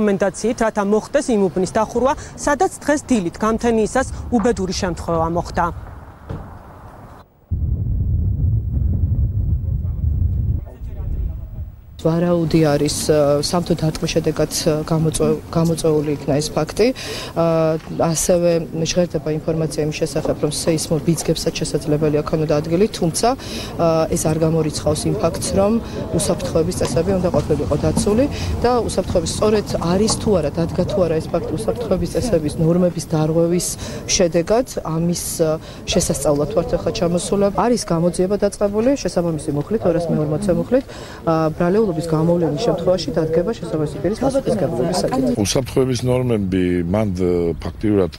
რეკომენდაციით, რათა მოხდეს იმ უბნის დახურვა, სადაც დღეს დილით გამთენიისას უბედური შემთხვევა მოხდა. ვარაუდი არის სამთო დარტყმის შედეგად გამოწვეული იქნა ეს ფაქტი. ასევე ჟღერდება ინფორმაცია იმ შესახებ, რომ სეისმურ ბიძგებსაც შესაძლებელია ქონოდა ადგილი, თუმცა ეს არ გამორიცხავს იმ ფაქტს, რომ უსაფრთხოების წესები უნდა ყოფილიყო დაცული და უსაფრთხოების სწორედ არის თუ არა, დადგა თუ არა ეს ფაქტი უსაფრთხოების წესების ნორმების დარღვევის შედეგად, ამის შესასწავლად ვართ ახლა ჩამოსული. არის გამოძიება დაწყებული შესაბამისი მუხლით 240 მუხლით ბრალეულ გამოვლენის შემთხვევაში დადგება შესაბამისი პირის პასუხისმგებლობის საკითხი. უსაფრთხოების ნორმები მან ფაქტიურად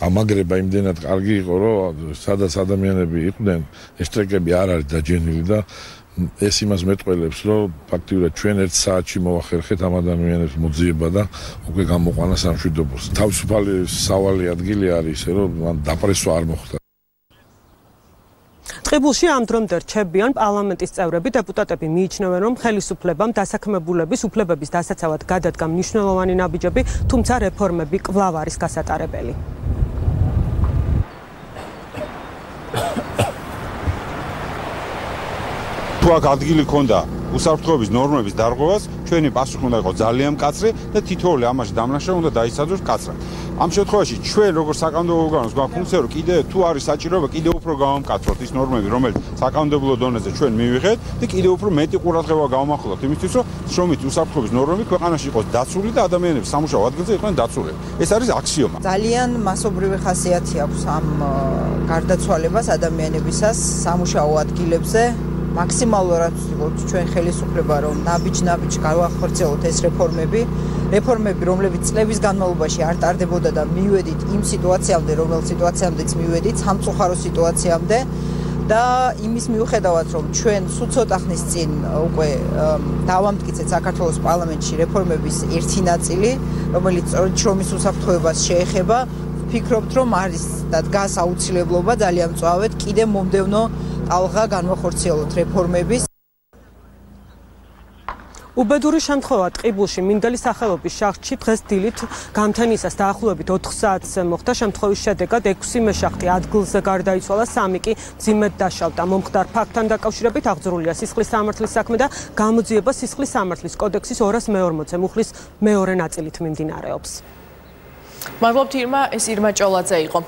გამაგრება იმდენად კარგი იყო, რომ სადაც ადამიანები იყვნენ, ეს ტრეკები არ არის დაჯენილი და ეს იმას მეტყველებს, რომ ფაქტიურად ჩვენ 1 საათში მოახერხეთ ამ ადამიანებს მოძიება და უკვე გამოყვანა სამშვიდობოს. თავისუფალი სავალი ადგილი არის, რომ მან დაპრესვა არ მოხდა. ტყიბულში ამ დრომდე რჩებიან პარლამენტის წევრები, დეპუტატები მიიჩნევენ, რომ ხელისუფლებამ დასაქმებულების უფლებების დასაცავად გადადგა მნიშვნელოვანი ნაბიჯები, თუმცა რეფორმები კვლავ არის გასატარებელი. თუ აქ ადგილი ქონდა უსაფრთხოების ნორმების დარღვევას, ჩვენი პასუხი უნდა იყოს ძალიან მკაცრი და თითოეული ამაში დამნაშავე უნდა დაიცაძოს მკაცრად. ამ შემთხვევაში ჩვენ როგორც საკანონმდებლო ორგანოს გვაქვს ფუნქცია, რომ კიდე თუ არის საჭიროება, კიდე უფრო გავამკაცროთ ის ნორმები, რომელიც საკანონმდებლო დონეზე ჩვენ მივიღეთ და კიდე უფრო მეტი ყურადღება გავამახვილოთ იმისთვის, რომ შრომით უსაფრთხოების ნორმები ქვეყანაში იყოს დაცული და ადამიანები სამუშაო ადგილზე იყვნენ დაცულები. ეს არის აქსიომა. ძალიან მასობრივი ხასიათი აქვს ამ გარდაცვალებას ადამიანებისას სამუშაო ადგილებზე. მაქსიმალურად ვიყოთ ჩვენ ხელისუფლება, რომ ნაბიჯ გავახორციელოთ ეს რეფორმები, რომლებიც წლების განმავლობაში არ ტარდებოდა და მივედით იმ სიტუაციამდე, რომელ სიტუაციამდეც მივედით, სამწუხარო სიტუაციამდე და იმის მიუხედავად, რომ ჩვენ სულ ცოტა ხნის წინ უკვე დავამტკიცეთ საქართველოს პარლამენტში რეფორმების ერთი ნაწილი, რომელიც შრომის უსაფრთხოებას შეეხება, ვფიქრობთ, რომ არის და დგას აუცილებლობა ძალიან მწვავედ კიდე მომდევნო ალღა განვახორციელოთ რეფორმების. უბედური შემთხვევა ტყიბულში მინდელი სახელობის შახტში დღეს დილით გამთენიისას დაახლოებით 4 საათს მოხდა. შემთხვევის შედეგად 6 მეშახტი ადგილზე გარდაიცვალა, 3 კი მძიმედ დაშავდა. მომხდარ ფაქტთან დაკავშირებით აღძრულია სისხლის სამართლის საქმე და გამოძიება სისხლის სამართლის კოდექსის 240 მუხლის მეორე ნაწილით მიმდინარეობს. მადლობთ ირმა, ეს ირმა ჭოლაძე იყო.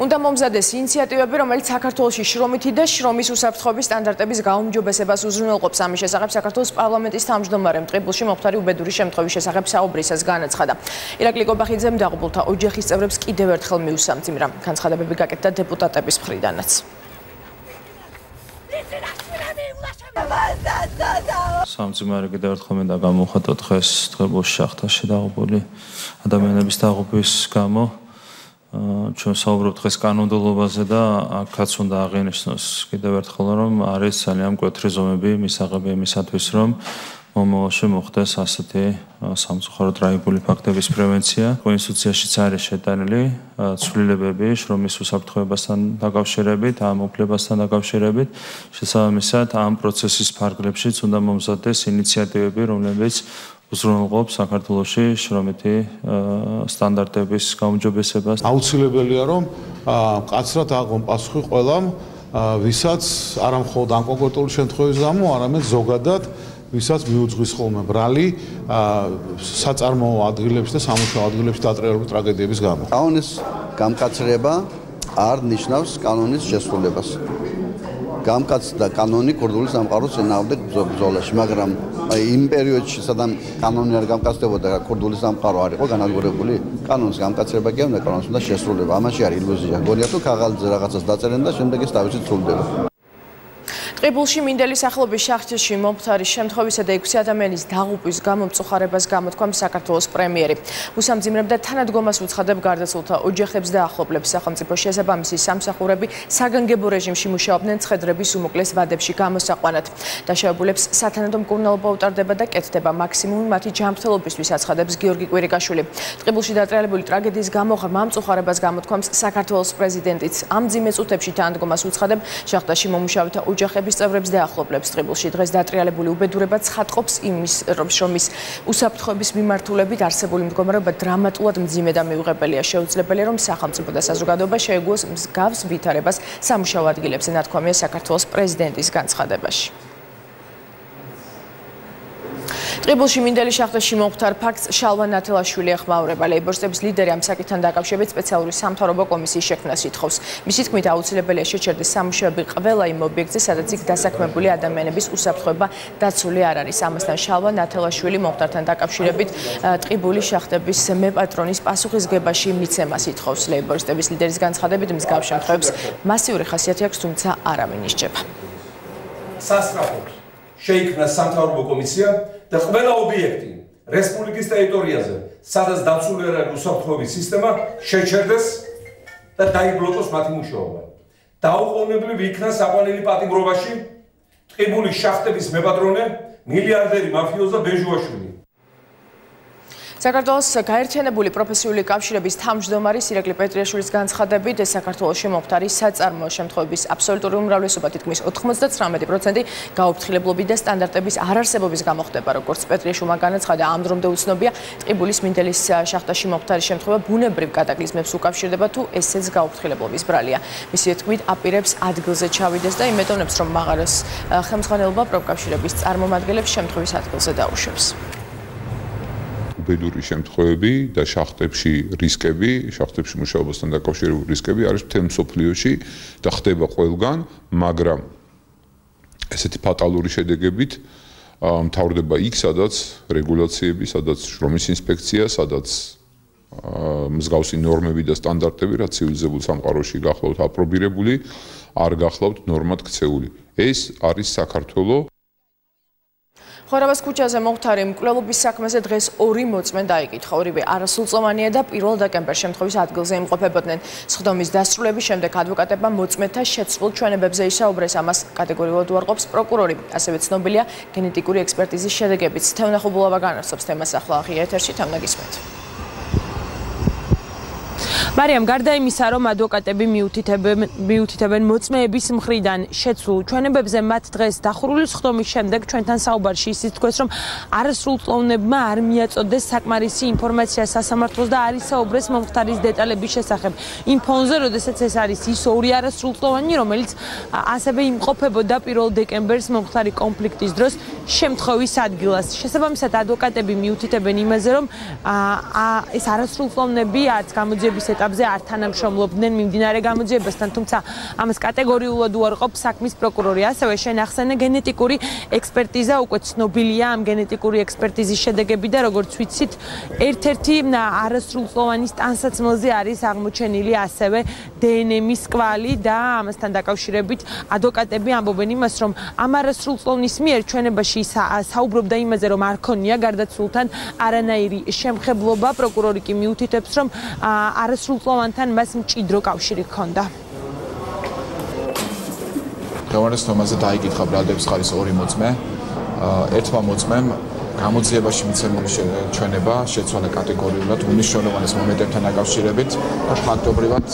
უნდა მომზადეს ინიციატივები, რომელიც საქართველოში შრომითი და შრომის უსაფრთხოების სტანდარტების გაუმჯობესებას უზრუნველყოფს. ამის შესახებ საქართველოს პარლამენტის თავმჯდომარემ ტყიბულში მომხდარი უბედური შემთხვევის შესახებ საუბრისას განაცხადა. ირაკლი გობახიძემ დაღუპულთა ოჯახის წევრებს კიდევ ერთხელ მიუსამძიმრა. განცხადებები გაკეთდა დეპუტატების მხრიდანაც. სამძიმარი კიდევ ერთხელ მინდა გამოვხატო დღეს ტყიბულში შახტაში დაღუპული ადამიანების დაღუპვის გამო. ჩვენ საუბრობთ დღეს კანონმდებლობაზე და აქაც უნდა აღინიშნოს კიდევ ერთხელ, რომ არის ძალიან მკვეთრი ზომები მისაღები იმისათვის, რომ მომავალში მოხდეს ასეთი სამწუხარო ტრაგიკული ფაქტების პრევენცია. კონსტიტუციაშიც არის შეტანილი ცვლილებები შრომის უსაფრთხოებასთან დაკავშირებით, ამ უფლებასთან დაკავშირებით. შესაბამისად, ამ პროცესის ფარგლებშიც უნდა მომზადდეს ინიციატივები, რომლებიც უზრუნველყოფს საქართველოში შრომითი სტანდარტების გაუმჯობესებას. აუცილებელია, რომ მკაცრად აღონ პასუხი ყველამ, ვისაც არა მხოლოდ ამ კონკრეტული შემთხვევის გამო, არამედ ზოგადად ვისაც მიუძღვის ხოლმე ბრალი საწარმოო ადგილებში და სამუშაო ადგილებში დატრიალებული ტრაგედიების გამო. კანონის გამკაცრება არ ნიშნავს კანონის შესრულებას. გამკაცდა კანონი ქურდული სამყაროს წინააღმდეგ ბრძოლაში, მაგრამ იმ პერიოდში, სადაც კანონი არ გამკაცდებოდა, ქურდული სამყარო არ იყო განადგურებული, კანონის გამკაცრება კი უნდა კანონს უნდა შესრულება. ამაში არის ილუზია. გონია თუ ქაღალდზე რაღაცას დაწერენ და შემდეგ ეს თავისით სრულდება. ტყიბულში მინდელი სახელობის შახტში მომხდარი შემთხვევისა და 6 ადამიანის დაღუპვის გამო მწუხარებას გამოთქვამს საქართველოს პრემიერი. უსამძიმრებდა თანადგომას უცხადებ გარდაცვლილთა ოჯახებს და ახლობლებს. სახელმწიფო შესაბამისი სამსახურები საგანგებო რეჟიმში მუშაობდნენ ცხედრების უმოკლეს ვადებში გამოსაყვანად. დაშავებულებს სათანადო მკურნალობა utardeba და კეთდება მაქსიმუმი მათი ჯანმრთელობისთვის, აცხადებს გიორგი კვირიკაშვილი. ტყიბულში დატრიალებული ტრაგედიის გამო ღრმა მწუხარებას გამოთქვამს საქართველოს პრეზიდენტიც. ამ მძიმე წუთებში თანადგომას უცხადებ შახტაში მომუშავეთა ოჯახები შტაბის წევრებს და ახლობლებს ტყიბულში დღეს დატრიალებული უბედურება ცხადყოფს იმის, რომ ის უსაფრთხოების მიმართულებით არსებული მდგომარეობა დრამატულად მძიმე და მიუღებელია. შეუძლებელია, რომ სახელმწიფო და საზოგადოება შეეგუოს მსგავს ვითარებას სამუშაო ადგილებზე, ნათქვამია საქართველოს პრეზიდენტის განცხადებაში. ტყიბულში მინდელი შახტაში მომხდარ ფაქტს შალვა ნათელაშვილი ეხმაურება. ლეიბორისტების ლიდერი ამ საკითხთან დაკავშირებით სპეციალური სამთავრობო კომისიის შექმნას ითხოვს. მისი თქმით, აუცილებელია შეჩერდეს სამუშაოები ყველა იმ ობიექტზე, სადაც იქ დასაქმებული ადამიანების უსაფრთხოება დაცული არ არის. ამასთან შალვა ნათელაშვილი მომხდართან დაკავშირებით ტყიბულის შახტების მეპატრონის პასუხისგებაში მიცემას ითხოვს. ლეიბორისტების ლიდერის განცხადებით, მსგავს შემთხვევებს მასიური ხასიათი აქვს, თუმცა არავინ ისჯება. სასწრაფოდ შეიქმნა სამთავრობო კომისია და ყველა ობიექტი რესპუბლიკის ტერიტორიაზე, სადაც დაცული არ არის უსაფრთხოების სისტემა, შეჩერდეს და დაიბლოკოს მათი მუშაობა. დაუყოვნებლივ იქნა საყვანილი პატიმრობაში ტყიბულის შახტების მეპატრონე მილიარდერი მაფიოზა ბეჟუაშვილი. საქართველოს გაერთიანებული პროფესიული კავშირების თავმჯდომარის ირაკლი პეტრიაშვილის განცხადებით, საქართველოში მომხდარი საწარმოო შემთხვევების აბსოლუტური უმრავლესობა, თითქმის 99% გაუფრთხილებლობის და სტანდარტების არარსებობის გამო ხდება. როგორც პეტრიაშვილმა განაცხადა, ამ დრომდე უცნობია ტყიბულის მინდელის შახტაში მომხდარი შემთხვევა ბუნებრივ კატაკლიზმებს უკავშირდება თუ ესეც გაუფრთხილებლობის ბრალია. მისი თქმით, აპირებს ადგილზე ჩავიდეს და იმედოვნებს, რომ მაღაროს ხელმძღვანელობა პროფკავშირების წარმომადგენლებს შემთხვევის ადგილზე დაუშვებს. უბედური შემთხვევები და შახტებში რისკები, შახტებში მუშაობასთან დაკავშირებული რისკები არის მთელ მსოფლიოში და ხდება ყველგან, მაგრამ ესეთი ფატალური შედეგებით მთავრდება იქ, სადაც რეგულაციები, სადაც შრომის ინსპექცია, სადაც მსგავსი ნორმები და სტანდარტები, რაც ცივილიზებულ სამყაროში გახლავთ აპრობირებული, არ გახლავთ ნორმად ქცეული. ეს არის საქართველოს ხორავას ქუჩაზე მომხდარი მკვლელობის საქმეზე დღეს ორი მოწმე დაიკითხა. ორივე არასრულწლოვანია და 1 დეკემბერს შემთხვევის ადგილზე იმყოფებოდნენ. სხდომის დასრულების შემდეგ ადვოკატებმა მოწმეთა შეცვლილ ჩვენებებზე ისაუბრეს. ამას კატეგორიულად უარყოფს პროკურორი. ასევე ცნობილია გენეტიკური ექსპერტიზის შედეგებიც. თევნახობულავა განაცხადებს თემას ახლა აღია ეთერში თევნაგისმეთ. მარიამ, გარდა იმისა, რომ ადვოკატები მიუთითებენ მოწმეების მხრიდან შეცვლილ ჩვენებებზე, მათ დღეს დახურული სხდომის შემდეგ ჩვენთან საუბარში ისიც თქვეს, რომ არასრულწლოვნებმა არ მიაწოდეს საკმარისი ინფორმაცია სასამართლოს და არ ისაუბრეს მომხდარის დეტალების შესახებ. იმ ფონზე, როდესაც ეს არის ის ორი არასრულწლოვანი, რომელიც ასევე იმყოფებოდა 1 დეკემბერს მომხდარი კონფლიქტის დროს შემთხვევის ადგილას. შესაბამისად, ადვოკატები მიუთითებენ იმაზე, რომ ეს არასრულწლოვნები არც გამოძიების ეტაპზე არ თანამშრომლობდნენ მიმდინარე გამოძიებასთან, თუმცა ამას კატეგორიულად უარყოფს საქმის პროკურორი. ასევე შენახსენე გენეტიკური ექსპერტიზა, უკვე ცნობილია ამ გენეტიკური ექსპერტიზის შედეგები და როგორც ვიცით, ერთ-ერთი არასრულწლოვანის ტანსაცმელზე არის აღმოჩენილი ასევე დნმ-ის კვალი და ამასთან დაკავშირებით ადვოკატები ამბობენ იმას, რომ ამ არასრულწლოვნის მიერ ჩვენებაში საუბრობდა იმაზე, რომ არ ქონია გარდაცვლილთან არანაირი შემხებლობა. პროკურორი კი მიუთითებს, რომ არასრულწლოვანთან მას მჭიდრო კავშირი ჰქონდა. დღევანდელ თემაზე დაიკითხა ბრალდების ხარის ორი მოწმე. ერთმა მოწმემ გამოძიებაში მიცემული ჩვენება შეცვალა კატეგორიულად უმნიშვნელოვანეს მომენტებთან დაკავშირებით და ფაქტობრივად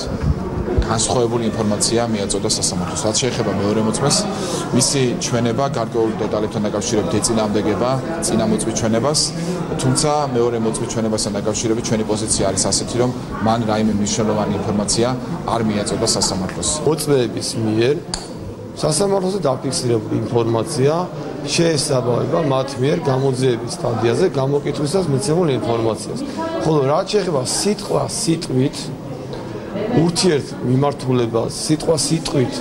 განსხვავებული ინფორმაცია მიაწოდა სასამართლოს. რაც შეეხება მეორე მოწმეს, მისი ჩვენება გარკვეულ დეტალებთან დაკავშირებით ეწინააღმდეგება წინა მოწმის ჩვენებას, თუმცა მეორე მოწმის ჩვენებასთან დაკავშირებით ჩვენი პოზიცია არის ასეთი, რომ მან რაიმე მნიშვნელოვანი ინფორმაცია არ მიაწოდა სასამართლოს. მოწმეების მიერ სასამართლოზე დაფიქსირებული ინფორმაცია შეესაბამება მათ მიერ გამოძიების სტადიაზე გამოკითხვისას მიცემულ ინფორმაციას. ხოლო რაც შეეხება სიტყვა სიტყვით ურთიერთ მიმართულებას სიტყვა სიტყვით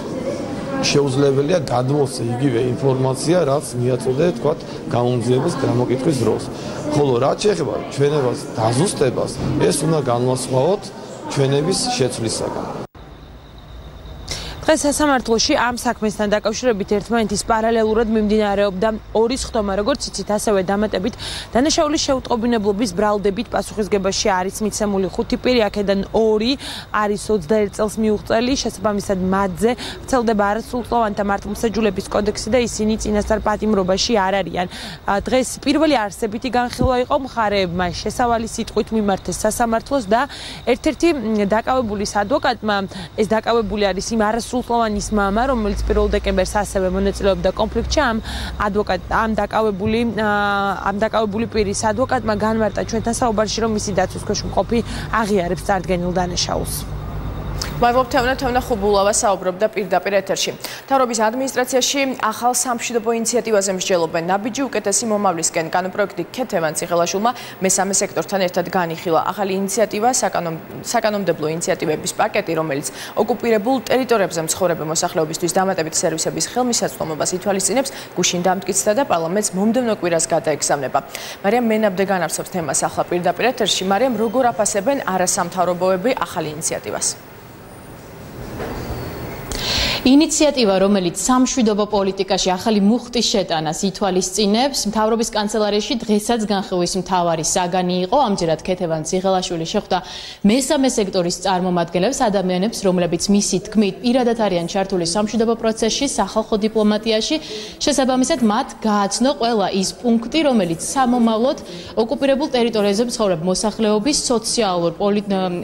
შეუძლებელია გადმოსცე იგივე ინფორმაცია, რაც მიაწოდე, თქვათ, გამოძიების გამოკითხვის დროს. ხოლო რაც შეეხება ჩვენებას დაზუსტებას, ეს უნდა განვასხვაოთ ჩვენების შეცვლისაგან. დღეს სასამართლოში ამ საქმესთან დაკავშირებით ერთმანეთის პარალელურად მიმდინარეობდა ორი სხდომა, როგორც იცით, ასევე დამატებით დანაშაულის შეუტყობინებლობის ბრალდებით პასუხისგებაში არის მიცემული 5 პირი, აქედან 2 არის 21 წელს მიუღწელი, შესაბამისად მათზე ვრცელდება არასრულწლოვანთა მართლმსაჯულების კოდექსი და ისინი წინასწარ პატიმრობაში არ არიან. დღეს პირველი არსებითი განხილვა იყო მხარეებმა შესავალი სიტყვით მიმართეს სასამართლოს და ერთ-ერთი დაკავებულის ადვოკატმა ეს დაკავებული არის იმ სრულხლოვანის მამა, რომელიც 1 დეკემბერს ასევე მონაწილეობდა კონფლიქტში, ამ დაკავებული პირის ადვოკატმა განმარტა ჩვენთან საუბარში, რომ მისი დაცვის ქვეშ მყოფი აღიარებს წარდგენილ დანაშაულს. მადლობ თევნა ხუბულავა საუბრობდა პირდაპირ ეთერში. მთავრობის ადმინისტრაციაში ახალ სამშვიდობო ინიციატივაზე მსჯელობენ. ნაბიჯი უკეთესი მომავლისკენ კანონპროექტი ქეთევან ციხელაშვილმა მესამე სექტორთან ერთად განიხილა. ახალი ინიციატივა საკანონმდებლო ინიციატივების პაკეტი, რომელიც ოკუპირებულ ტერიტორიებზე მცხოვრები მოსახლეობისთვის დამატებითი სერვისების ხელმისაწვდომობას ითვალისწინებს, გუშინ დამტკიცდა და პარლამენტს მომდევნო კვირას გადაეგზავნება. მარიამ მენაბდე განავრცობს თემას ახლა პირდაპირ ეთერში. მარიამ, როგორ აფასებენ არასამთავრობოები ახალი ინიციატივას? ინიციატივა, რომელიც სამშვიდობო პოლიტიკაში ახალი მუხტის შეტანას ითვალისწინებს, მთავრობის კანცელარიაში დღესაც განხილვის მთავარი საგანი იყო. ამჯერად ქეთევან ციხელაშვილი შეხვდა მესამე სექტორის წარმომადგენლებს, ადამიანებს, რომლებიც მისი თქმით პირადად არიან ჩართული სამშვიდობო პროცესში, სახალხო დიპლომატიაში. შესაბამისად, მათ გააცნო ყველა ის პუნქტი, რომელიც სამომავლოდ ოკუპირებულ ტერიტორიაზე მცხოვრებ მოსახლეობის სოციალურ,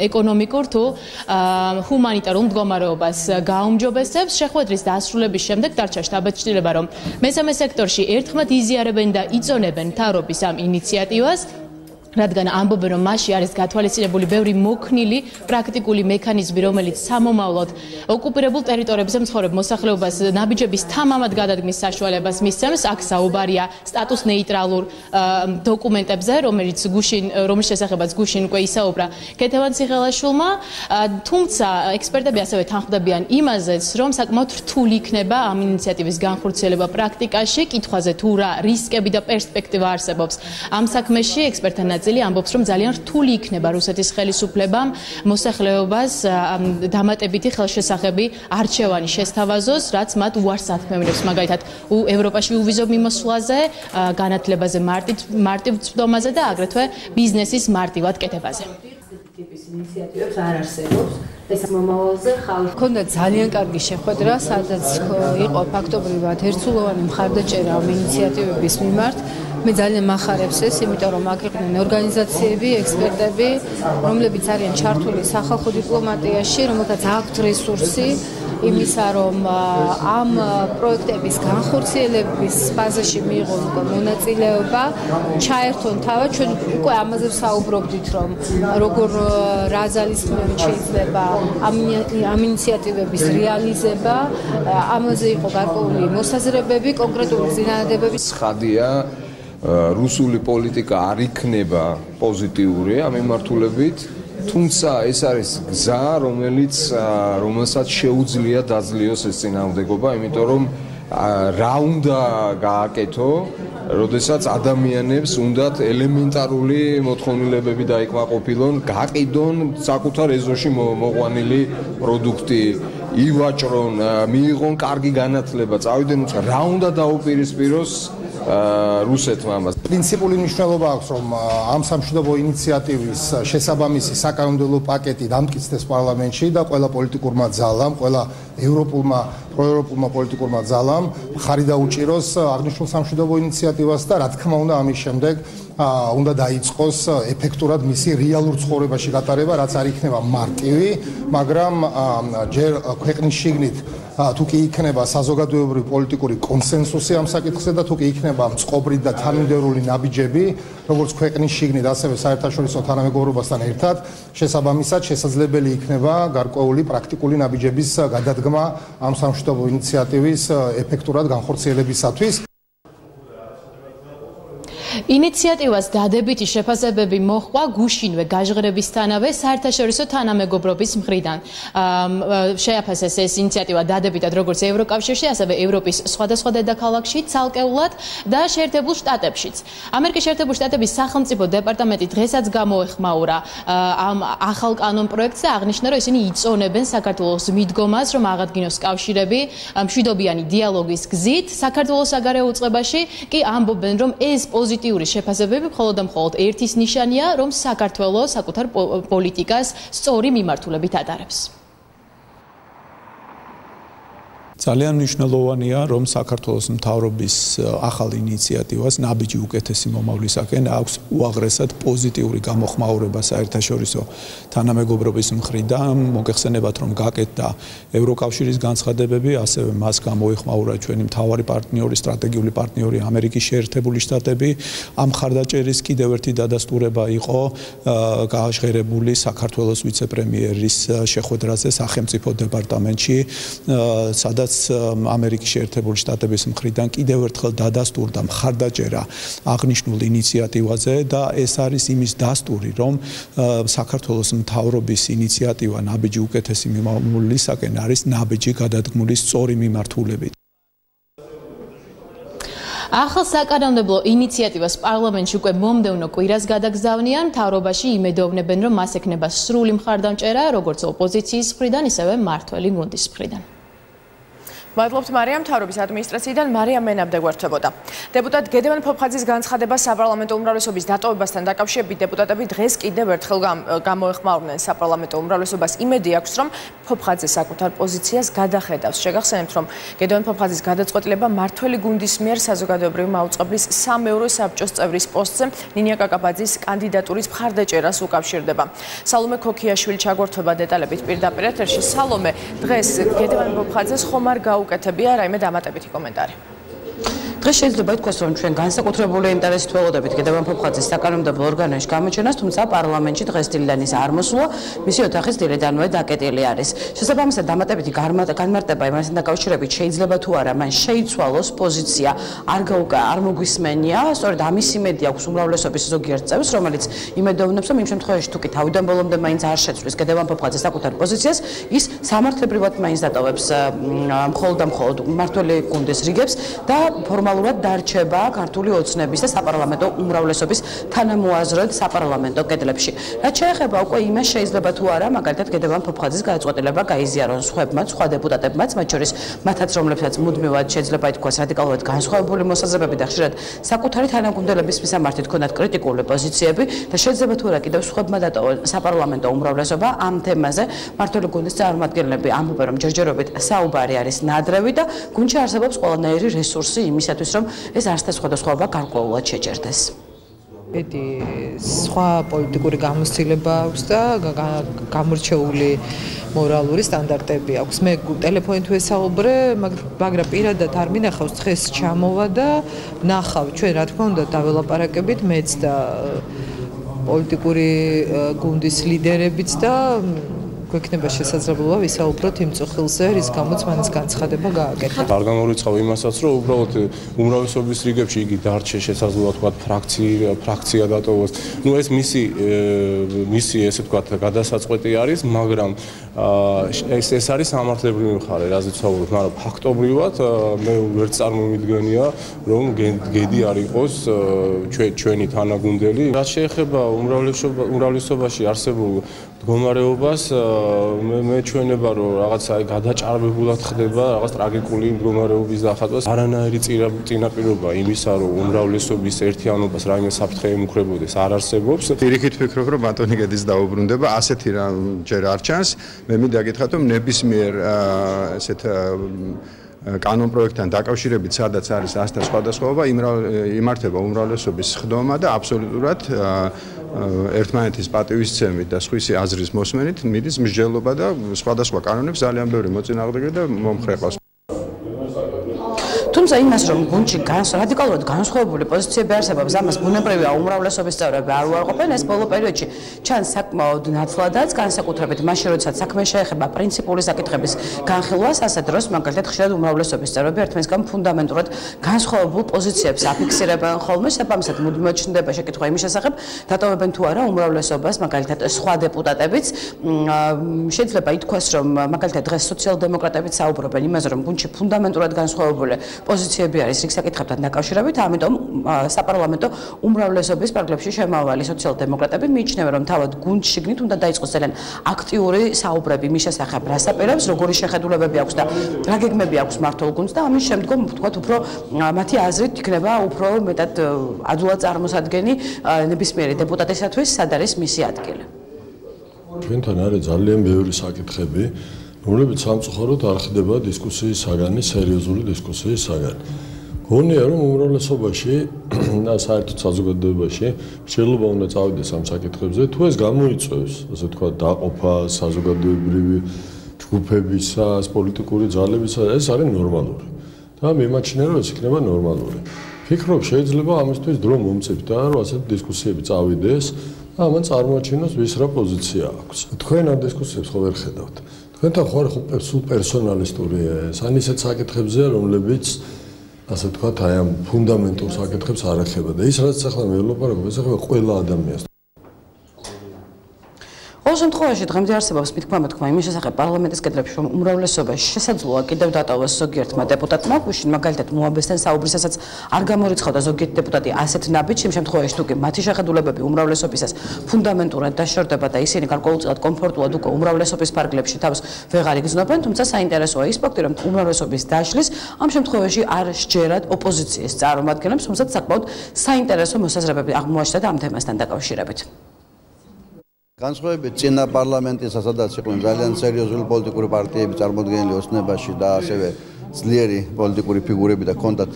ეკონომიკურ თუ ჰუმანიტარულ მდგომარეობას გაუმჯობესებს. შეხვედრის დასრულების შემდეგ დარჩა შტაბ-ჩრდილება, რომ მესამე სექტორში ერთხმად იზიარებენ და იწონებენ მთავრობის ამ ინიციატივას, რადგან ამბობენ, რომ მასში არის გათვალისწინებული ბევრი მოქნილი პრაქტიკული მექანიზმი, რომელიც სამომავლოდ ოკუპირებულ ტერიტორიებზე მცხოვრებ მოსახლეობას ნაბიჯების თამამად გადადგმის საშუალებას მისცემს. აქ საუბარია სტატუს ნეიტრალურ დოკუმენტებზე, რომლის შესახებაც გუშინ უკვე ისაუბრა ქეთევან ციხელაშვილმა. თუმცა ექსპერტები ასევე თანხმდებიან იმაზეც, რომ საკმაოდ რთული იქნება ამ ინიციატივის განხორციელება პრაქტიკაში. კითხვაზე თუ რა რისკები და პერსპექტივა არსებობს ამ საქმეში, ექსპერტთა ნაწილი ამბობს, რომ ძალიან რთული იქნება რუსეთის ხელისუფლებამ მოსახლეობას დამატებითი ხელშესახები არჩევანი შესთავაზოს, რაც მათ უარს ათქმევინებს, მაგალითად ევროპაში უვიზო მიმოსვლაზე, განათლებაზე მარტივ წვდომაზე და აგრეთვე ბიზნესის მარტივად კეთებაზე. ტიპის ინიციატივებს არ არსებობს. ეს მომავალზე ხალხს ქონდა ძალიან კარგი შეხვედრა, სადაც იყო ფაქტობრივად ერთსულოვანი მხარდაჭერა ამ ინიციატივების მიმართ. მე ძალიან მახარებს ეს, იმიტომ რომ აქ იყვნენ ორგანიზაციები, ექსპერტები, რომლებიც არიან ჩართული სახალხო დიპლომატიაში, რომელთაც აქვთ რესურსი იმისა, რომ ამ პროექტების განხორციელების ფაზაში მიიღონ მონაწილეობა, ჩაერთონ თავად. ჩვენ უკვე ამაზე საუბრობდით, რომ როგორ რა ძალისხმევით შეიძლება ამ ინიციატივების რეალიზება, ამაზე იყო გარკვეული მოსაზრებები, კონკრეტული წინადადებები. ცხადია, რუსული პოლიტიკა არ იქნება პოზიტიური ამ მიმართულებით, თუმცა ეს არის გზა, რომელსაც შეუძლია დაძლიოს ეს წინააღმდეგობა, იმიტომ რომ რა უნდა გააკეთო, როდესაც ადამიანებს უნდათ ელემენტარული მოთხოვნილებები დაიკმაყოფილონ, გაყიდონ საკუთარ ეზოში მოყვანილი პროდუქტი, ივაჭრონ, მიიღონ კარგი განათლება, წავიდნენ უცხო, რა უნდა დაუპირისპიროს რუსეთმა ამას. პრინციპული მნიშვნელობა აქვს, რომ ამ სამშვიდობო ინიციატივის შესაბამისი საკანონმდებლო პაკეტი დამტკიცდეს პარლამენტში და ყველა პოლიტიკურმა ძალამ, ყველა ევროპულმა, პროევროპულმა პოლიტიკურმა ძალამ ხარი დაუჭიროს აღნიშნულ სამშვიდობო ინიციატივას და რა თქმა უნდა ამის შემდეგ უნდა დაიწყოს ეფექტურად მისი რეალურ ცხოვრებაში გატარება, რაც არ იქნება მარტივი, მაგრამ ჯერ ქვეყნის შიგნით თუ კი იქნება საზოგადოებრივი პოლიტიკური კონსენსუსი ამ საკითხზე და თუ კი იქნება მწყობრი და თანმიმდევრული ნაბიჯები, როგორც ქვეყნის შიგნით, ასევე საერთაშორისო თანამეგობრობასთან ერთად, შესაბამისად შესაძლებელი იქნება გარკვეული პრაქტიკული ნაბიჯების გადადგმა ამ სამშვიდობო ინიციატივის ეფექტურად განხორციელებისათვის. ინიციატივას დადებითი შეფასებები მოჰყვა გუშინვე გაჟღერებისთანავე საერთაშორისო თანამეგობრობის მხრიდან. შეაფასეს ეს ინიციატივა დადებითად როგორც ევროკავშირში, ასევე ევროპის სხვადასხვა დედაქალაქში, ცალკეულად და შეერთებულ შტატებშიც. ამერიკის შეერთებული შტატების სახელმწიფო დეპარტამენტი დღესაც გამოეხმაურა ამ ახალ კანონპროექტს და აღნიშნა, რომ ისინი იწონებენ საქართველოს მიდგომას, რომ აღადგინოს კავშირები მშვიდობიანი დიალოგის გზით. საქართველოს საგარეო უწყებაში კი ამბობენ, რომ ეს პოზიტიური შეფასებები მხოლოდ და მხოლოდ ერთის ნიშანია, რომ საქართველოს საკუთარ პოლიტიკას სწორი მიმართულებით ატარებს. ძალიან მნიშვნელოვანია, რომ საქართველოს მთავრობის ახალ ინიციატივას ნაბიჯი უკეთესი მომავლისაკენ აქვს უაღრესად პოზიტიური გამოხმაურება საერთაშორისო თანამეგობრობის მხრიდან. მოგეხსენებათ, რომ გაკეთდა ევროკავშირის განცხადებები, ასევე მას გამოეხმაურა ჩვენი მთავარი პარტნიორი, სტრატეგიული პარტნიორი ამერიკის შეერთებული შტატები. ამ მხარდაჭერის კიდევ ერთი დადასტურება იყო გააჟღერებული საქართველოს ვიცე-პრემიერის შეხვედრაზე სახელმწიფო დეპარტამენტში, სადაც ამერიკის შეერთებული შტატების მხრიდან კიდევ ერთხელ დადასტურდა მხარდაჭერა აღნიშნულ ინიციატივაზე და ეს არის იმის დასტური, რომ საქართველოს მთავრობის ინიციატივა ნაბიჯი უკეთესი მიმართულისაკენ არის ნაბიჯი გადადგმული სწორი მიმართულებით. ახალ საკანონმდებლო ინიციატივას პარლამენტში უკვე მომდევნო კვირას გადაგზავნიან, მთავრობაში იმედოვნებენ, რომ მას ექნება სრული მხარდამჭერა, როგორც ოპოზიციის მხრიდან, ისევე მმართველი გუნდის მხრიდან. მადლობთ მარიამ, მთავრობის ადმინისტრაციიდან მარიამ მენაბდე გვერდებოდა. დეპუტატ გედევან ფოფხაძის განცხადება საპარლამენტო უმრავლესობის დატოვებასთან დაკავშირებით დეპუტატები დღეს კიდევ ერთხელ გამოეხმაურნენ საპარლამენტო უმრავლესობას. იმედი აქვს, რომ ფოფხაძე საკუთარ პოზიციას გადახედავს. შეგახსენებთ, რომ გედევან ფოფხაძის გადაწყვეტილება მმართველი გუნდის მიერ საზოგადოებრივი მაუწყებლის 3-ე საბჭოს წევრის პოსტზე ნინია კაკაბაძის კანდიდატურის მხარდაჭერას უკავშირდება. სალომე ქოქიაშვილი ჩაგვერთვება დეტალებით პირდაპირ ეთერში. სალომე, დღეს გედევან ფოფხაძეს ხომ არ გაუკეთებია რაიმე დამატებითი კომენტარი? დღეს შეიძლება ითქვას, რომ ჩვენ განსაკუთრებული ინტერესით ველოდებით გედევან ფოფხაძის საკანონმდებლო ორგანოში გამოჩენას, თუმცა პარლამენტში დღეს დილიდან ის არ მოსულა, მისი ოთახის დილიდანვე დაკეტილი არის. შესაბამისად, დამატებითი განმარტება იმასთან დაკავშირებით შეიძლება თუ არა, მან შეიცვალოს პოზიცია, არ მოგვისმენია, სწორედ ამის იმედი აქვს უმრავლესობის ზოგიერთ წევრს, რომელიც იმედოვნებს, რომ იმ შემთხვევაში თუ კი თავიდან ბოლომდე მაინც არ შეცვლის გედევან ფოფხაძეს საკუთარ პოზიციას, ის სამართლებრივად მაინც დატოვებს მხოლოდ და მხოლოდ მმართველი გუნდის რიგებს და ფორმალურად დარჩება ქართული ოცნების და საპარლამენტო უმრავლესობის თანამოაზრედ საპარლამენტო კედლებში. რაც შეეხება უკვე იმას, შეიძლება თუ არა, მაგალითად გედევან ფოფხაძის გადაწყვეტილება გაიზიარონ სხვა დეპუტატებმაც, მათ შორის მათაც, რომლებსაც მუდმივად შეიძლება ითქვას რადიკალურად განსხვავებული მოსაზრებები და ხშირად საკუთარი თანაგუნდელების მისამართით ქონათ კრიტიკული პოზიციები და შეიძლება თუ არა კიდევ სხვებმა დატოვონ საპარლამენტო უმრავლესობა ამ თემაზე. მმართველი გუნდის წარმომადგენლები ამბობენ, რომ ჯერჯერობით საუბარი არის ნადრევი და გუნდში არსებობს ყველანაირი რესურსი იმისათვის, რომ ეს არცთა სხვადასხვაობა გარკვეულად შეჭერდეს. სხვა პოლიტიკური გამოცდილება აქვს და გამორჩეული მორალური სტანდარტები აქვს. მე ტელეფონით ვესაუბრე, მაგრამ პირადად არ მინახავს, დღეს ჩამოვა და ნახავ ჩვენ რა თქმა უნდა დაველაპარაკებით მეც და პოლიტიკური გუნდის ლიდერებიც და გვექნება შესაძლებლობა ვისაუბროთ იმ წუხილზე, რის გამოც მან ეს განცხადება გააკეთა. არ გამორიცხავ იმასაც, რომ უბრალოდ უმრავლესობის რიგებში იგი დარჩე შესაძლოა თქვა ფრაქცია დატოვოს. ნუ ეს მისი ესე თქვა გადასაწყვეტი არის, მაგრამ ეს არის სამართლებრივი მხარე, რაზეც ვსაუბრობ, მაგრამ ფაქტობრივად მე ვერ წარმომიდგენია, რომ გედი არ იყოს ჩვენი თანაგუნდელი. რაც შეეხება უმრავლესობაში არსებულ მდგომარეობას მე ჩვენება რომ რაღაც აი გადაჭარბებულად ხდება რაღაც ტრაგიკული მდგომარეობის დახატვას არანაირი წინაპირობა იმისა რომ უმრავლესობის ერთიანობას რაიმე საფრთხე ემუქრებოდეს არ არსებობს. პირიქით ვფიქრობ რომ ბატონი გედის დაუბრუნდება ასეთი რამ ჯერ არ ჩანს. მე მინდა გითხრათ რომ ნებისმიერ ესეთ კანონპროექტთან დაკავშირებით სადაც არის ასთა სხვადასხვაობა იმართება უმრავლესობის ხდომა და აბსოლუტურად ერთმანეთის პატივისცემით და სხვისი აზრის მოსმენით მიდის მსჯელობა და სხვადასხვა კანონებს ძალიან ბევრი მოწინააღმდეგე და მომხრეყავს. თუმცა იმას რომ გუნდში რადიკალურად განსხვავებული პოზიციები არსებობს, ამას ბუნებრივია უმრავლესობის წევრები არ უარყოფენ, ეს ბოლო პერიოდში ჩანს საკმაოდ ნაცვლადაც, განსაკუთრებით მაშინ, როდესაც საქმე შეეხება პრინციპული საკითხების განხილვას, ასეთ დროს მაგალითად ხშირად უმრავლესობის წევრები ერთმანეთისგან ფუნდამენტურად განსხვავებულ პოზიციებს აფიქსირებენ ხოლმე, შესაბამისად მუდმივად ჩნდება შეკითხვა იმის შესახებ, დატოვებენ თუ არა უმრავლესობას, მაგალითად სხვა დეპუტატებიც. შეიძლება ითქვას, რომ მაგალითად დღეს სოციალ-დემოკრატებიც საუბრობენ იმაზე, რომ გუნდში ფუნდამენტურად განსხვავებული პოზიციები არის რიგ საკითხებთან დაკავშირებით, ამიტომ საპარლამენტო უმრავლესობის პარგლებში შემავალი სოციალ-დემოკრატები მიიჩნევენ, რომ თავად გუნდში შიგნით უნდა დაიწყოს ძალიან აქტიური საუბრები მის შესახებ, რას აპირებს, როგორი შეხედულებები აქვს და რა გეგმები აქვს მმართველ გუნდს და ამის შემდგომ ვთქვათ, უფრო მათი აზრით იქნება უფრო მეტად ადვილად წარმოსადგენი ნებისმიერი დეპუტატისათვის, სად არის მისი ადგილი. ჩვენთან არის ძალიან ბევრი საკითხები, რომლებიც სამწუხაროდ არ ხდება დისკუსიის საგანი, სერიოზული დისკუსიის საგანი. გონია რომ უმრავლესობაში და საერთოდ საზოგადოებაში შეიძლება უნდა წავიდეს ამ საკითხებზე, თუ ეს გამოიწვევს, ასე ვთქვათ, დაყოფას, საზოგადოებრივი ჯგუფებისას, პოლიტიკური ძალებისას, ეს არის ნორმალური. და მიმაჩნია რომ ეს იქნება ნორმალური. ფიქრობ შეიძლება ამისთვის დრო მომწიფდა, რომ ასეთი დისკუსიები წავიდეს და ამან წარმოაჩინოს ვის რა პოზიცია აქვს. თქვენ ამ დისკუსიებს ხო ვერ ხედავთ. თქვენთან ხო არის სულ პერსონალისტური ეს, ან ისეთ საკითხებზე, რომლებიც ასე ვთქვათ, აი ამ ფუნდამენტურ საკითხებს არ ეხება და ის რაც ახლა მე ვლაპარაკობ, ეს ეხება ყველა ადამიანს. ყოველ შემთხვევაში დღემდე არსებობს მithქმა იმის შესახებ პარლამენტის კედლებში, რომ უმრავლესობა შესაძლოა კიდევ დატოვოს ზოგიერთმა დეპუტატმა, გუშინ მაგალითად მოაბესთან საუბრისასაც არ გამორიცხავდა ზოგიერთი დეპუტატი ასეთ ნაბიჯს, იმ შემთხვევაში თუ კი მათი შეხედულებები უმრავლესობისას ფუნდამენტურად დაშორდება და ისინი გარკვეულწილად კომფორტულად უკვე უმრავლესობის ფარგლებში თავს ვეღარ იგრძნობენ, თუმცა საინტერესოა ის ფაქტი, რომ უმრავლესობის დაშლის ამ შემთხვევაში არ სჯერათ ოპოზიციის წარმომადგენლებს, თუმცა საკმაოდ საინტერესო მოსაზრებები აღმოაჩნდა ამ თემასთან დაკავშირებით. განსხვავებით წინა პარლამენტისა, სადაც იყვნენ ძალიან სერიოზული პოლიტიკური პარტიები წარმოდგენილი ოსნებაში და ასევე ძლიერი პოლიტიკური ფიგურები და ჰქონდათ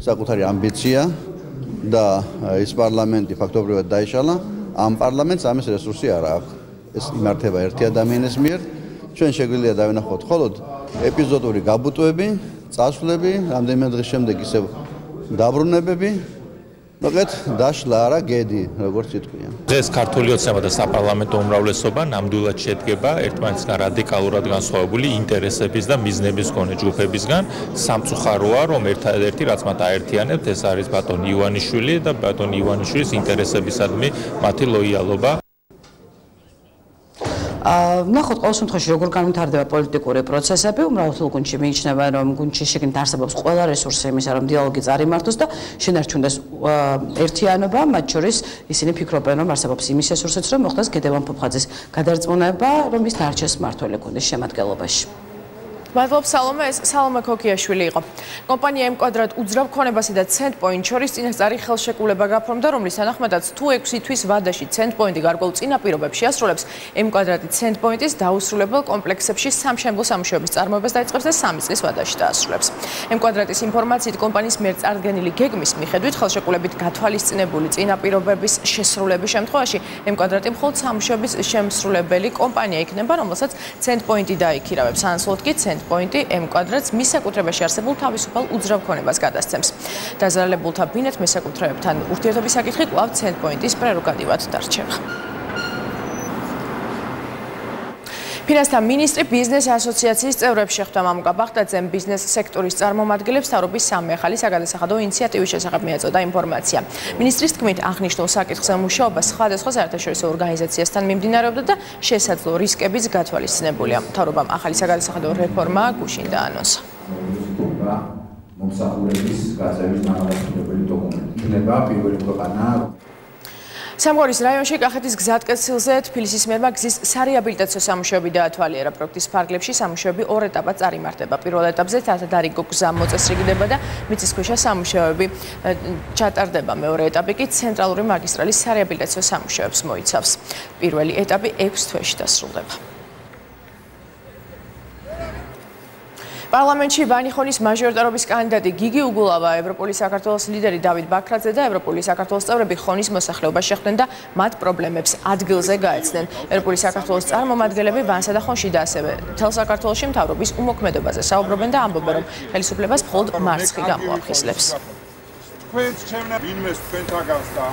საკუთარი ამბიცია და ეს პარლამენტი ფაქტობრივად დაიშალა, ამ პარლამენტს ამის რესურსი არ აქვს. ეს იმართება ერთი ადამიანის მიერ. ჩვენ შეგვიძლია დავინახოთ მხოლოდ ეპიზოდური გაბუტოები, წასვლები, რამდენიმე დღის შემდეგ ისევ დაბრუნებები. მოკლედ დაშლა არა გედი, როგორც იტყვიან. დღეს ქართული ოცნება და საპარლამენტო უმრავლესობა ნამდვილად შედგება ერთმანეთისგან რადიკალურად განსხვავებული ინტერესების და მიზნების მქონე ჯგუფებისგან. სამწუხაროა, რომ ერთადერთი რაც მათ აერთიანებთ, ეს არის ბატონ ივანიშვილი და ბატონ ივანიშვილის ინტერესებისადმი მათი ლოიალობა. ნახოთ ყოველ შემთხვევაში როგორ განვითარდება პოლიტიკური პროცესები, უმრავლესობრივ გუნდში მიიჩნევა, რომ გუნდში შეგნით არსებობს ყველა რესურსი იმისა, რომ დიალოგი წარიმართოს და შენარჩუნდეს ერთიანობა, მათ შორის ისინი ფიქრობენ, რომ არსებობს იმის რესურსიც, რომ მოხდეს გედევან ფოფხაძის გადარწმუნება, რომ ის დარჩეს მმართველი გუნდის შემადგენლობაში. მადლობ სალომე, ეს სალომე ქოქიაშვილი იყო. კომპანია M-კვადრატ უძრავ ქონებასა და Centpoint შორის წინასწარი ხელშეკრულება გაფორმდა, რომლის თანახმადაც თუ 6 თვის ვადაში Centpoint-ი გარკვეულ წინაპირობებში ასრულებს, M-კვადრატი Centpoint-ის დაუსრულებელ კომპლექსებში სამშენებლო სამუშაოების წარმოებას დაიწყებს და 3 წლის ვადაში დაასრულებს. M-კვადრატის ინფორმაციით კომპანიის მიერ წარდგენილი გეგმის მიხედვით ხელშეკრულებით გათვალისწინებული წინაპირობების შესრულების შემთხვევაში M-კვადრატი მხოლოდ სამუშაოების შემსრულებელი კომპანია იქნება, რომელსაც Centpoint-ი დაიქირავებს. ანსლოდ კი Centpoint-ი M-კვადრატს მის საკუთრებაში არსებულ თავისუფალ უძრავ ქონებას გადასცემს. დაზარალებულთა ბინეთ მესაკუთრეებთან ურთიერთობის საკითხი კვლავ Centpoint-ის პრეროგატივად დარჩება. ფინანსთა მინისტრი ბიზნეს ასოციაციის წევრებს შეხვდა მამუკა ბახტაძემ ბიზნეს სექტორის წარმომადგენლებს თავრობის სამი ახალი საგადასახადო ინიციატივის შესახებ მიაწოდა ინფორმაცია. მინისტრის თქმით, აღნიშნულ საკითხზე მუშაობა სხვადასხვა საერთაშორისო ორგანიზაციასთან მიმდინარეობდა და შესაძლო რისკებიც გათვალისწინებულია. მთავრობამ ახალი საგადასახადო რეფორმა გუშინ დაანონსა. მომსახურების გაწევის მაღალმთვარე დოკუმენტი. იქნება პირველი ქვეყანა სამგორის რაიონში კახეთის გზატკეცილზე თბილისის მერმა გზის სარეაბილიტაციო სამუშაოები დაათვალიერა. პროექტის ფარგლებში სამუშაოები 2 ეტაპად წარიმართება. პირველ ეტაპზე თათადარიგო გზა მოწესრიგდება და მიწისქვეშა სამუშაოები ჩატარდება. მეორე ეტაპი კი ცენტრალური მაგისტრალის სარეაბილიტაციო სამუშაოებს მოიცავს. პირველი ეტაპი 6 თვეში დასრულდება. პარლამენტში ვანიხონის მაჟორიტარობის კანდიდატი გიგი უგულავა, ევროპული საქართველოს ლიდერი დავით ბაქრაძე და ევროპული საქართველოს წევრები ხონის მოსახლეობას შეხვდნენ და მათ პრობლემებს ადგილზე გაეცნენ. ევროპული საქართველოს წარმომადგენლები ვანსა და ხონში და ასევე მთელ საქართველოში მთავრობის უმოქმედობაზე საუბრობენ და ამბობენ, რომ ხელისუფლებას მხოლოდ მარცხი გამოაფხიზლებს. თქვენს ჩემნა ვინმეს თქვენთაგანს და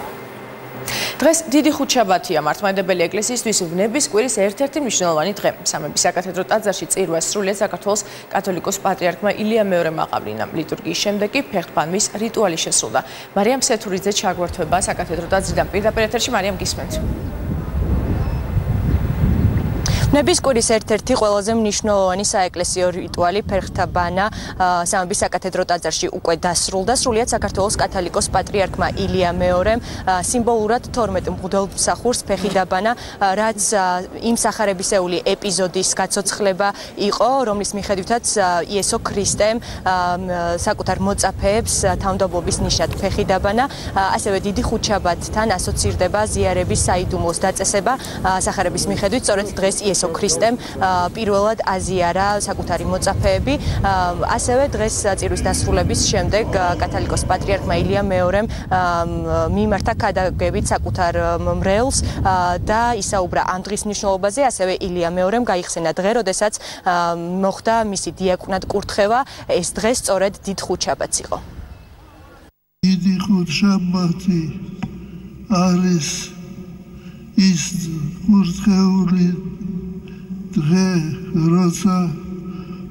დღეს დიდი ხუთშაბათია მართლმადიდებელი ეკლესიისთვის ვნების კვირის ერთ-ერთი მნიშვნელოვანი დღე. სამების საკათედრო ტაძარში წირვა სრულიად საქართველოს კათოლიკოს პატრიარქმა ილია მეორემ აყავლინა. ლიტურგიის შემდეგ კი ფეხტვანვის რიტუალი შესრულდა. მარიამ სეთურიძე ჩაგვერთვება საკათედრო ტაძრიდან პირდაპირ ეთერში. მარიამ, გისმენთ. ვნების კვირის ერთ-ერთი ყველაზე მნიშვნელოვანი საეკლესიო რიტუალი ფეხთა ბანა სამების საკათედრო ტაძარში უკვე დასრულდა. სრულიად საქართველოს კათოლიკოს პატრიარქმა ილია მეორემ სიმბოლურად 12 მღვდელმსახურს ფეხი დაბანა, რაც იმ სახარებისეული ეპიზოდის გაცოცხლება იყო, რომლის მიხედვითაც იესო ქრისტემ საკუთარ მოწაფეებს თავმდაბლობის ნიშად ფეხი დაბანა. ასევე დიდი ხუთშაბათთან ასოცირდება ზიარების საიდუმლოს დაწესება. სახარების მიხედვით სწორედ დღეს იესო იესო ქრისტემ პირველად აზიარა საკუთარი მოწაფეები. ასევე დღეს წირვის დასრულების შემდეგ კათოლიკოს პატრიარქმა ილია მეორემ მიმართა ქადაგებით საკუთარ მრევლს და ისაუბრა ამ დღის მნიშვნელობაზე. ასევე ილია მეორემ გაიხსენა დღე, როდესაც მოხდა მისი დიაკვნად კურთხევა. ეს დღე სწორედ დიდ ხუთშაბათს იყო. დიდი ხუთშაბათი არის ის კურთხეული დღე, როცა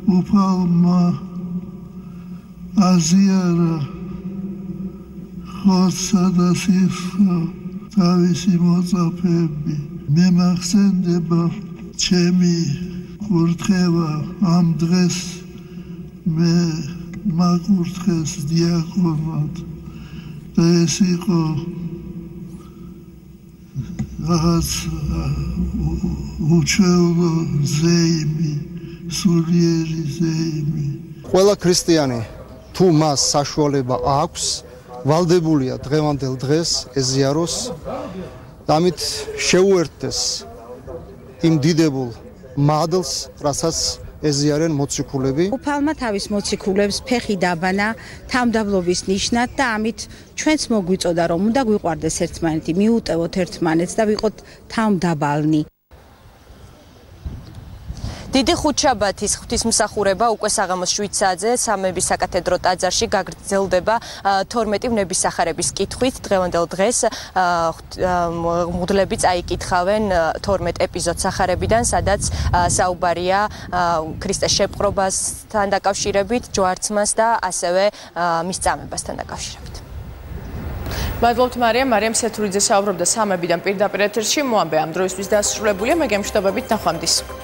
უფალმა აზიარა ხორცსა და სისხლს თავისი მოწაფეები. მე მახსენდება ჩემი კურთხევა ამ დღეს მე მაკურთხეს დიაკვნად და ეს იყო რაღაც უჩვეულო ზეიმი, სულიერი ზეიმი. ყველა ქრისტიანი თუ მას საშუალება აქვს, ვალდებულია დღევანდელ დღეს ეზიაროს, ამით შეუერთდეს იმ დიდებულ მადლს, რასაც ეზიარენ მოციქულები. უფალმა თავის მოციქულებს ფეხი დაბანა თავმდაბლობის ნიშნად და ამით ჩვენც მოგვიწოდა, რომ უნდა გვიყვარდეს ერთმანეთი, მიუტევოთ ერთმანეთს და ვიყოთ თავმდაბალნი. დიდი ხუთშაბათის ღვთისმსახურება უკვე საღამოს 7 საათზე სამების საკათედრო ტაძარში გაგრძელდება 12 ვნებისახარების კითხვით. დღევანდელ დღეს მღვდლები წაიკითხავენ 12 ეპიზოდს სახარებიდან, სადაც საუბარია ქრისტეს შეპყრობასთან დაკავშირებით, ჯვარცმას და ასევე მის წამებასთან დაკავშირებით. მადლობთ მარიამ სეთურიძე საუბრობდა სამებიდან პირდაპირ ეთერში. მოამბე ამ დროისთვის დასრულებულია. მე გემშვიდობებით, ნახვამდის.